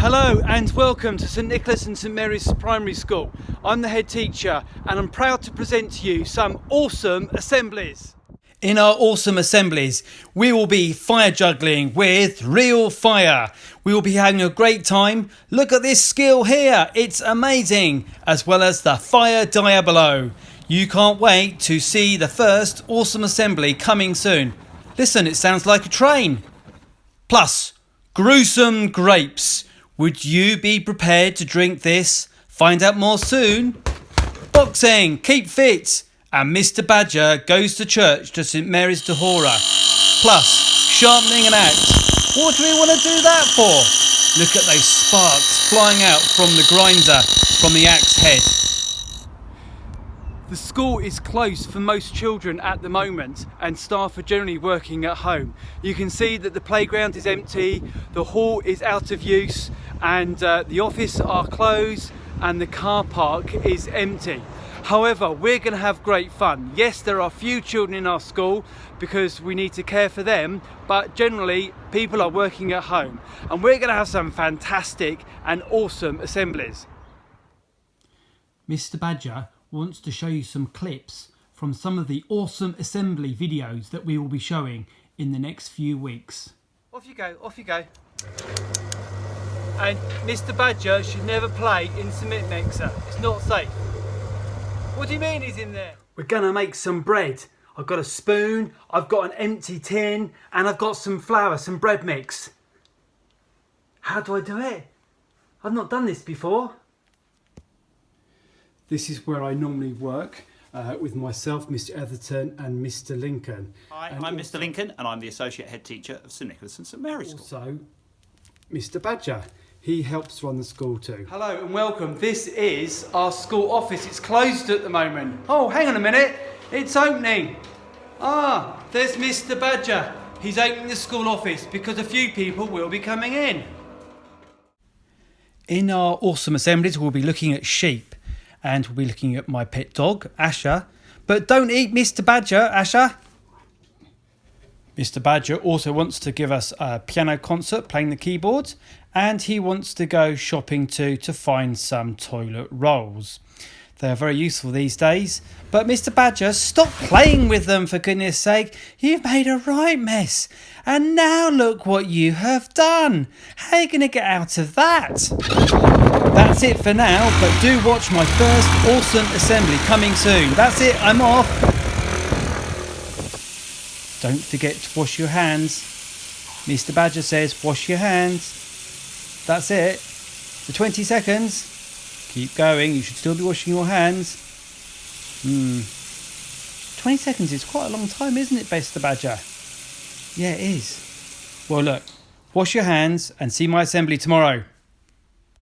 Hello and welcome to St Nicholas and St Mary's Primary School. I'm the head teacher and I'm proud to present to you some awesome assemblies. In our awesome assemblies, we will be fire juggling with real fire. We will be having a great time. Look at this skill here, it's amazing. As well as the fire diabolo. You can't wait to see the first awesome assembly coming soon. Listen, it sounds like a train. Plus, gruesome grapes. Would you be prepared to drink this? Find out more soon. Boxing, keep fit. And Mr. Badger goes to church to St Mary's de Hora. Plus, sharpening an axe. What do we want to do that for? Look at those sparks flying out from the grinder, from the axe head. The school is closed for most children at the moment and staff are generally working at home. You can see that the playground is empty, the hall is out of use and the office are closed and the car park is empty. However, we're going to have great fun. Yes, there are few children in our school because we need to care for them, but generally people are working at home and we're going to have some fantastic and awesome assemblies. Mr. Badger wants to show you some clips from some of the awesome assembly videos that we will be showing in the next few weeks. Off you go, off you go. And Mr. Badger should never play in cement mixer. It's not safe. What do you mean he's in there? We're gonna make some bread. I've got a spoon, I've got an empty tin, and I've got some flour, some bread mix. How do I do it? I've not done this before. This is where I normally work with myself, Mr. Etherton and Mr. Lincoln. Hi, I'm Mr. Lincoln and I'm the Associate Head Teacher of St Nicholas and St Mary's School. Also, Mr. Badger. He helps run the school too. Hello and welcome. This is our school office. It's closed at the moment. Oh, hang on a minute. It's opening. Ah, there's Mr. Badger. He's opening the school office because a few people will be coming in. In our awesome assemblies, we'll be looking at sheep. And we'll be looking at my pet dog, Asher. But don't eat Mr. Badger, Asher. Mr. Badger also wants to give us a piano concert playing the keyboards. And he wants to go shopping too to find some toilet rolls. They're very useful these days. But Mr. Badger, stop playing with them for goodness sake. You've made a right mess. And now look what you have done. How are you going to get out of that? That's it for now, but do watch my first awesome assembly coming soon. That's it, I'm off. Don't forget to wash your hands. Mr. Badger says wash your hands. That's it. For 20 seconds. Keep going, you should still be washing your hands. 20 seconds is quite a long time, isn't it, Mr. Badger? Yeah, it is. Well, look, wash your hands and see my assembly tomorrow.